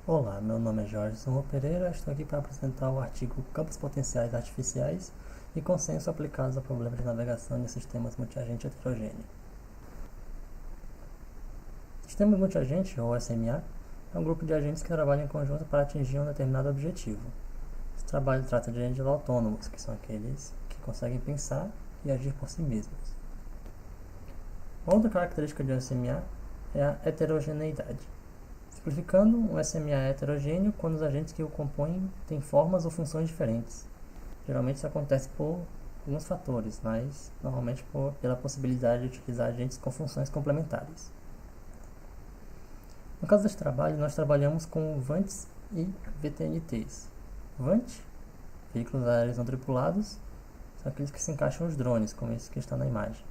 Olá, meu nome é Jorge Silva Pereira, estou aqui para apresentar o artigo Campos Potenciais Artificiais e Consenso aplicados a problemas de navegação de sistemas multiagente heterogêneo. Sistemas multiagente, ou SMA, é um grupo de agentes que trabalham em conjunto para atingir um determinado objetivo. Esse trabalho trata de agentes autônomos, que são aqueles que conseguem pensar e agir por si mesmos. Outra característica de um SMA é a heterogeneidade. Simplificando, um SMA é heterogêneo quando os agentes que o compõem têm formas ou funções diferentes. Geralmente isso acontece por alguns fatores, mas normalmente pela possibilidade de utilizar agentes com funções complementares. No caso deste trabalho, nós trabalhamos com VANTs e VTNTs. VANT, veículos aéreos não tripulados, são aqueles que se encaixam nos drones, como esse que está na imagem.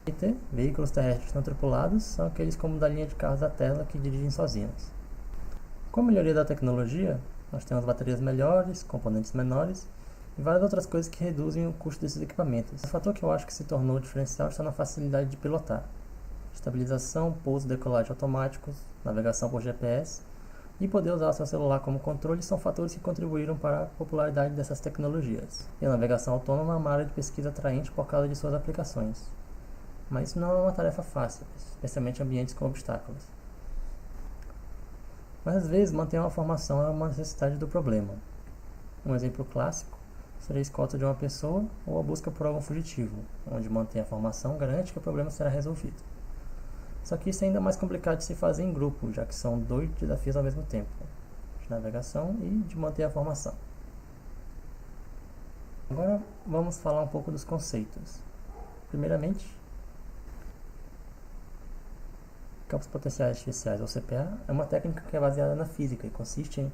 VT, veículos terrestres não tripulados, são aqueles como da linha de carros da Tesla que dirigem sozinhos. Com a melhoria da tecnologia, nós temos baterias melhores, componentes menores e várias outras coisas que reduzem o custo desses equipamentos. O fator que eu acho que se tornou diferencial está na facilidade de pilotar. Estabilização, pouso e decolagem automáticos, navegação por GPS e poder usar o seu celular como controle são fatores que contribuíram para a popularidade dessas tecnologias. E a navegação autônoma é uma área de pesquisa atraente por causa de suas aplicações. Mas isso não é uma tarefa fácil, especialmente em ambientes com obstáculos. Mas às vezes manter uma formação é uma necessidade do problema. Um exemplo clássico seria a escolta de uma pessoa ou a busca por algum fugitivo, onde manter a formação garante que o problema será resolvido. Só que isso é ainda mais complicado de se fazer em grupo, já que são dois desafios ao mesmo tempo, de navegação e de manter a formação. Agora vamos falar um pouco dos conceitos. Primeiramente, campos potenciais artificiais, ou CPA, é uma técnica que é baseada na física e consiste em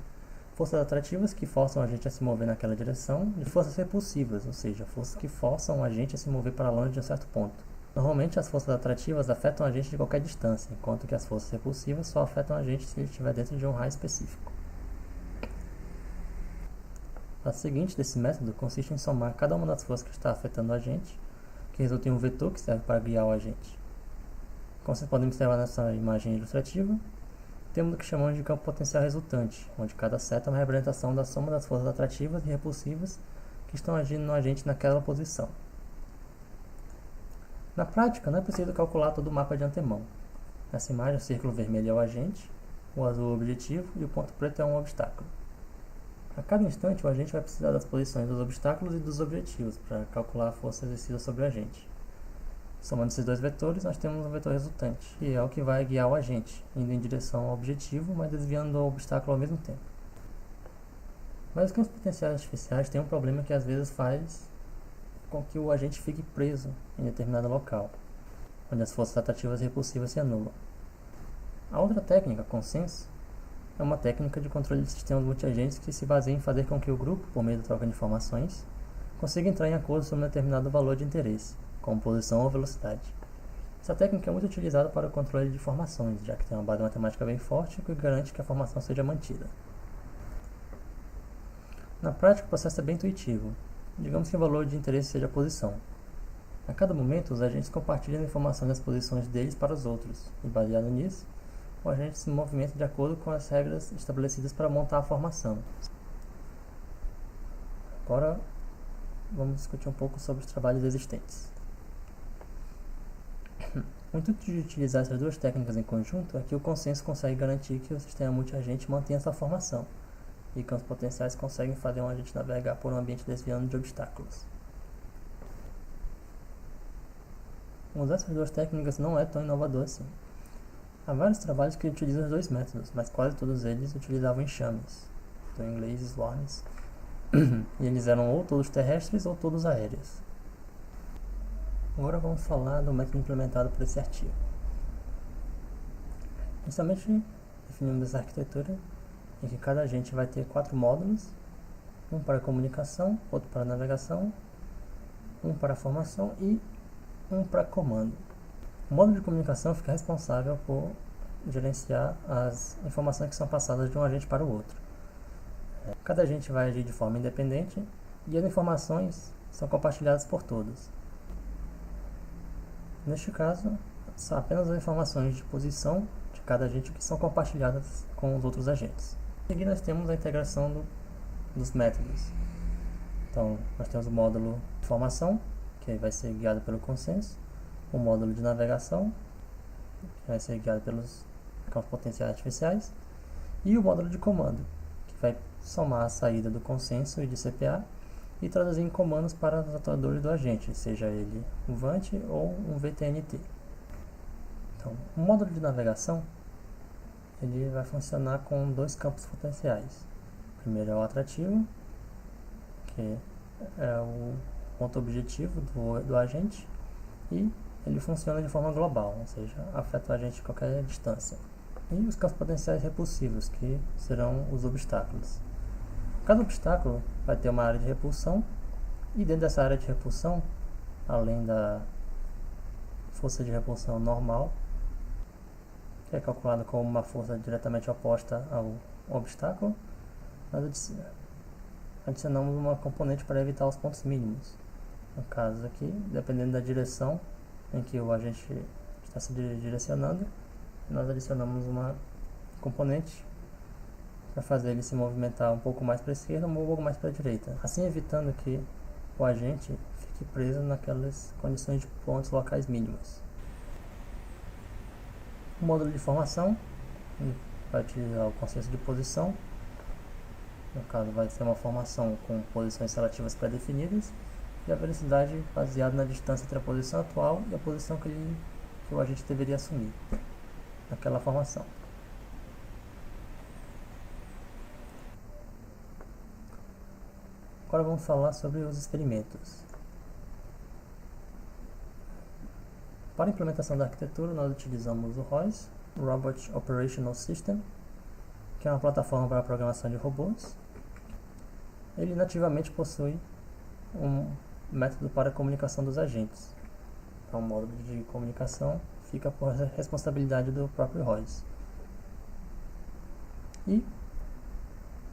forças atrativas que forçam a gente a se mover naquela direção e forças repulsivas, ou seja, forças que forçam a gente a se mover para longe de um certo ponto. Normalmente as forças atrativas afetam a gente de qualquer distância, enquanto que as forças repulsivas só afetam a gente se ele estiver dentro de um raio específico. O passo seguinte desse método consiste em somar cada uma das forças que está afetando a gente, que resulta em um vetor que serve para guiar o agente. Como vocês podem observar nessa imagem ilustrativa, temos o que chamamos de campo potencial resultante, onde cada seta é uma representação da soma das forças atrativas e repulsivas que estão agindo no agente naquela posição. Na prática, não é preciso calcular todo o mapa de antemão. Nessa imagem, o círculo vermelho é o agente, o azul é o objetivo e o ponto preto é um obstáculo. A cada instante, o agente vai precisar das posições dos obstáculos e dos objetivos para calcular a força exercida sobre o agente. Somando esses dois vetores, nós temos um vetor resultante, que é o que vai guiar o agente, indo em direção ao objetivo, mas desviando o obstáculo ao mesmo tempo. Mas os campos potenciais artificiais têm um problema que às vezes faz com que o agente fique preso em determinado local, onde as forças atrativas e repulsivas se anulam. A outra técnica, consenso, é uma técnica de controle de sistemas multiagentes que se baseia em fazer com que o grupo, por meio da troca de informações, consiga entrar em acordo sobre um determinado valor de interesse, como posição ou velocidade. Essa técnica é muito utilizada para o controle de formações, já que tem uma base matemática bem forte que garante que a formação seja mantida. Na prática, o processo é bem intuitivo. Digamos que o valor de interesse seja a posição. A cada momento, os agentes compartilham a informação das posições deles para os outros, e baseado nisso, o agente se movimenta de acordo com as regras estabelecidas para montar a formação. Agora, vamos discutir um pouco sobre os trabalhos existentes. O intuito de utilizar essas duas técnicas em conjunto é que o consenso consegue garantir que o sistema multiagente mantenha sua formação, e campos potenciais conseguem fazer um agente navegar por um ambiente desviando de obstáculos. Usar essas duas técnicas não é tão inovador assim. Há vários trabalhos que utilizam os dois métodos, mas quase todos eles utilizavam enxames, do inglês swarms, e eles eram ou todos terrestres ou todos aéreos. Agora vamos falar do método implementado por esse artigo. Inicialmente, definimos essa arquitetura em que cada agente vai ter 4 módulos, um para comunicação, outro para navegação, um para formação e um para comando. O módulo de comunicação fica responsável por gerenciar as informações que são passadas de um agente para o outro. Cada agente vai agir de forma independente e as informações são compartilhadas por todos. Neste caso, são apenas as informações de posição de cada agente que são compartilhadas com os outros agentes. Aqui nós temos a integração dos métodos. Então, nós temos o módulo de formação, que vai ser guiado pelo consenso, o módulo de navegação, que vai ser guiado pelos campos potenciais artificiais, e o módulo de comando, que vai somar a saída do consenso e de CPA e traduzir em comandos para os atuadores do agente, seja ele um VANT ou um VTNT. Então, o módulo de navegação ele vai funcionar com dois campos potenciais. O primeiro é o atrativo, que é o ponto objetivo do agente, e ele funciona de forma global, ou seja, afeta o agente a qualquer distância. E os campos potenciais repulsivos, que serão os obstáculos. Cada obstáculo vai ter uma área de repulsão, e dentro dessa área de repulsão, além da força de repulsão normal, que é calculada como uma força diretamente oposta ao obstáculo, nós adicionamos uma componente para evitar os pontos mínimos. No caso aqui, dependendo da direção em que o agente está se direcionando, nós adicionamos uma componente para fazer ele se movimentar um pouco mais para a esquerda ou um pouco mais para a direita, assim evitando que o agente fique preso naquelas condições de pontos locais mínimos. O módulo de formação vai utilizar o consenso de posição. No caso, vai ser uma formação com posições relativas pré-definidas e a velocidade baseada na distância entre a posição atual e a posição que o agente deveria assumir naquela formação. Agora vamos falar sobre os experimentos. Para a implementação da arquitetura, nós utilizamos o ROS, Robot Operational System, que é uma plataforma para a programação de robôs. Ele nativamente possui um método para a comunicação dos agentes. Então, o módulo de comunicação fica por responsabilidade do próprio ROS. E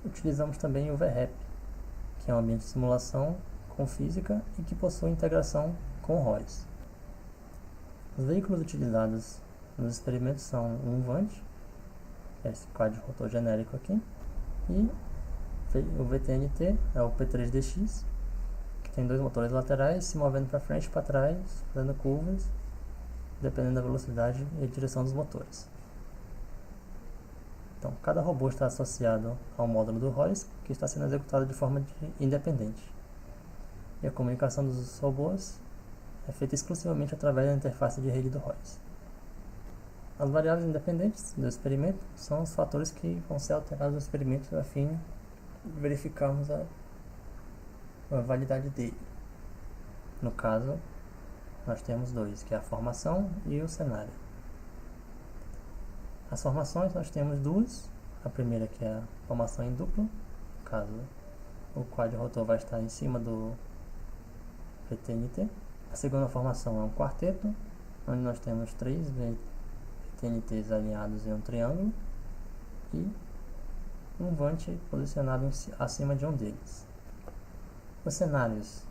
utilizamos também o VREP, que é um ambiente de simulação com física e que possui integração com o ROS. Os veículos utilizados nos experimentos são um VANT, que é esse quadrotor genérico aqui, e o VTNT é o P3DX, que tem dois motores laterais se movendo para frente e para trás, fazendo curvas, dependendo da velocidade e direção dos motores. Então, cada robô está associado ao módulo do ROS, que está sendo executado de forma independente. E a comunicação dos robôs é feita exclusivamente através da interface de rede do ROS. As variáveis independentes do experimento são os fatores que vão ser alterados no experimento a fim de verificarmos a validade dele. No caso, nós temos dois, que é a formação e o cenário. As formações nós temos duas. A primeira que é a formação em duplo, no caso o quadrotor vai estar em cima do VTNT. A segunda formação é um quarteto, onde nós temos três VTNTs alinhados em um triângulo e um VANT posicionado acima de um deles. Os cenários,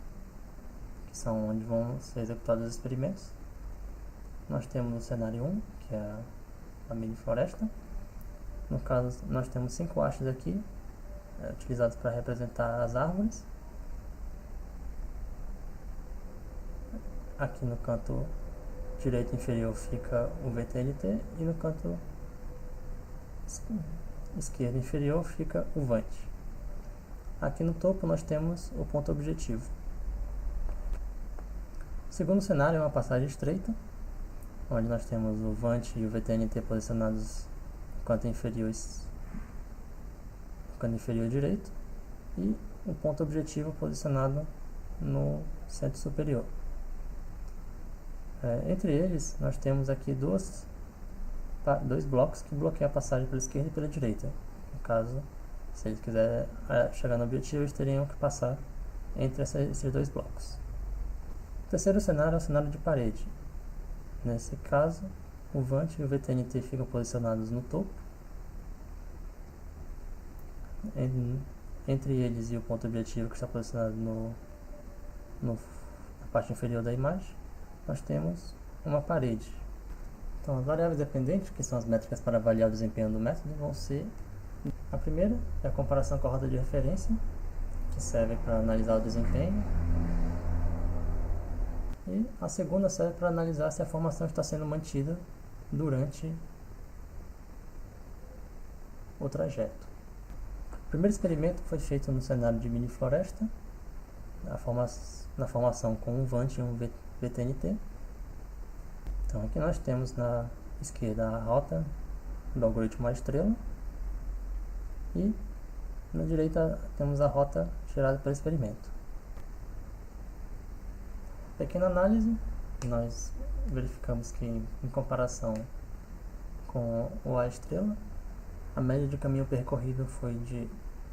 que são onde vão ser executados os experimentos, nós temos o cenário 1, que é a mini floresta. No caso, nós temos 5 hastes aqui, utilizados para representar as árvores. Aqui no canto direito inferior fica o VTNT e no canto esquerdo inferior fica o VANT. Aqui no topo nós temos o ponto objetivo. O segundo cenário é uma passagem estreita, onde nós temos o VANT e o VTNT posicionados no canto inferior direito e o ponto objetivo posicionado no centro superior. Entre eles, nós temos aqui dois blocos que bloqueiam a passagem pela esquerda e pela direita. No caso, se eles quiserem chegar no objetivo, eles teriam que passar entre esses dois blocos. O terceiro cenário é o cenário de parede. Nesse caso, o VANT e o VTNT ficam posicionados no topo. Entre eles e o ponto objetivo, que está posicionado na parte inferior da imagem, nós temos uma parede. Então, as variáveis dependentes, que são as métricas para avaliar o desempenho do método, vão ser A primeira é a comparação com a rota de referência, que serve para analisar o desempenho. E a segunda serve para analisar se a formação está sendo mantida durante o trajeto. O primeiro experimento foi feito no cenário de mini floresta, na formação com um VANT e um VTNT. Então aqui nós temos na esquerda a rota do algoritmo à estrela e na direita temos a rota gerada pelo experimento. Pequena análise, nós verificamos que em comparação com o A estrela, a média de caminho percorrido foi de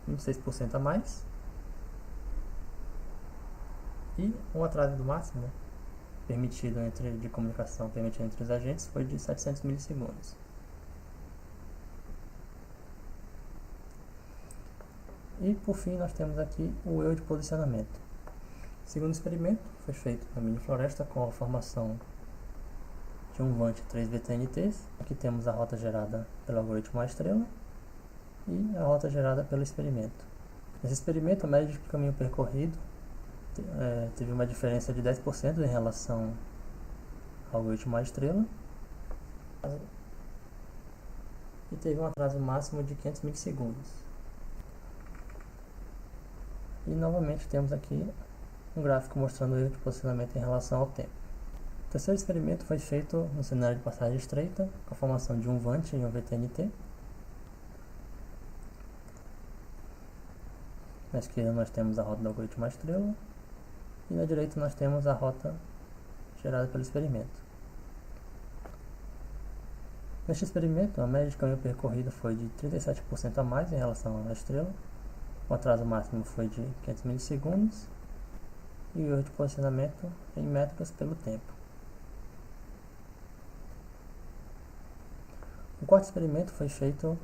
26% a mais e o atraso do máximo permitido de comunicação permitido entre os agentes foi de 700 milissegundos. E por fim nós temos aqui o erro de posicionamento. O segundo experimento foi feito na mini floresta com a formação de um VANT e 3 VTNTs. Aqui temos a rota gerada pelo algoritmo à estrela e a rota gerada pelo experimento. Nesse experimento, a média de caminho percorrido teve uma diferença de 10% em relação ao algoritmo à estrela e teve um atraso máximo de 500 milissegundos. E novamente temos aqui um gráfico mostrando o erro de posicionamento em relação ao tempo. O terceiro experimento foi feito no cenário de passagem estreita, com a formação de um VANT e um VTNT. Na esquerda nós temos a rota do algoritmo à estrela e na direita nós temos a rota gerada pelo experimento. Neste experimento, a média de caminho percorrido foi de 37% a mais em relação à estrela, o atraso máximo foi de 500 milissegundos e o erro de posicionamento em métricas pelo tempo. O quarto experimento foi feito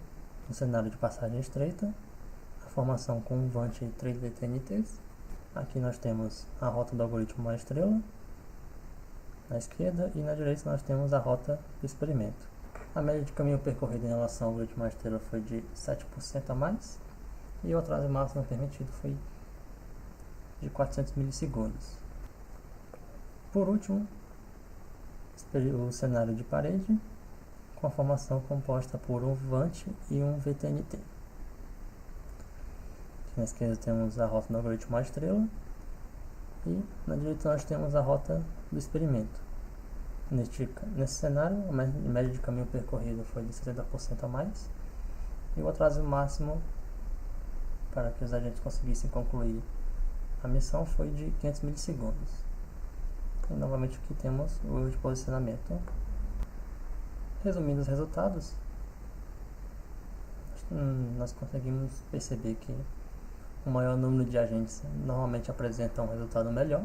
no cenário de passagem estreita, a formação com um VANT e 3 VTNTs. Aqui nós temos a rota do algoritmo à estrela na esquerda e na direita nós temos a rota do experimento. A média de caminho percorrido em relação ao algoritmo à estrela foi de 7% a mais e o atraso máximo permitido foi de 400 milissegundos. Por último, o cenário de parede com a formação composta por um VANT e um VTNT. Aqui na esquerda temos a rota do algoritmo à estrela e na direita nós temos a rota do experimento. Nesse cenário, a média de caminho percorrido foi de 70% a mais e o atraso máximo para que os agentes conseguissem concluir a missão foi de 500 milissegundos. E novamente aqui temos o erro de posicionamento. Resumindo os resultados, nós conseguimos perceber que o maior número de agentes normalmente apresenta um resultado melhor.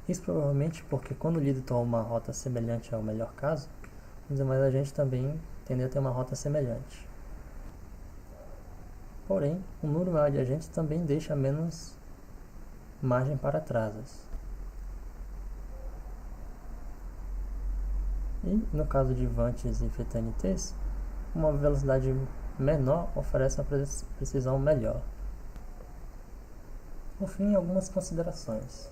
Isso provavelmente porque quando o líder toma uma rota semelhante ao melhor caso, os demais agentes também tendem a ter uma rota semelhante. Porém, um número maior de agentes também deixa menos margem para atrasos. E no caso de VANTs e VTNTs, uma velocidade menor oferece uma precisão melhor. Por fim, algumas considerações.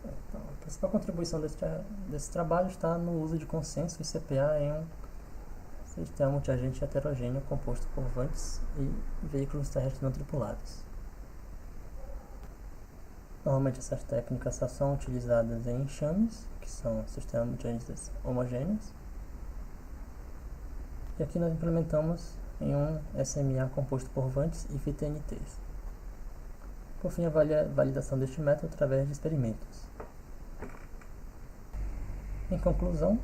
Então, a principal contribuição desse trabalho está no uso de consenso e CPA em um sistema multiagente heterogêneo composto por VANTs e veículos terrestres não tripulados. Normalmente essas técnicas só são utilizadas em enxames, que são sistemas multiagentes homogêneos. E aqui nós implementamos em um SMA composto por VANTs e VTNTs. Por fim, a validação deste método através de experimentos. Em conclusão,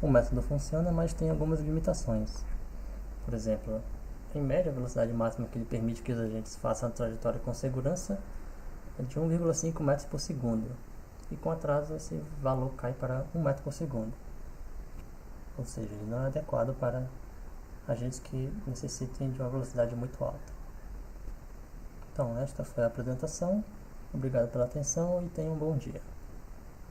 o método funciona, mas tem algumas limitações. Por exemplo, em média, a velocidade máxima que ele permite que os agentes façam a trajetória com segurança é de 1,5 metros por segundo, e com atraso esse valor cai para 1 metro por segundo. Ou seja, ele não é adequado para agentes que necessitem de uma velocidade muito alta. Então, esta foi a apresentação. Obrigado pela atenção e tenha um bom dia.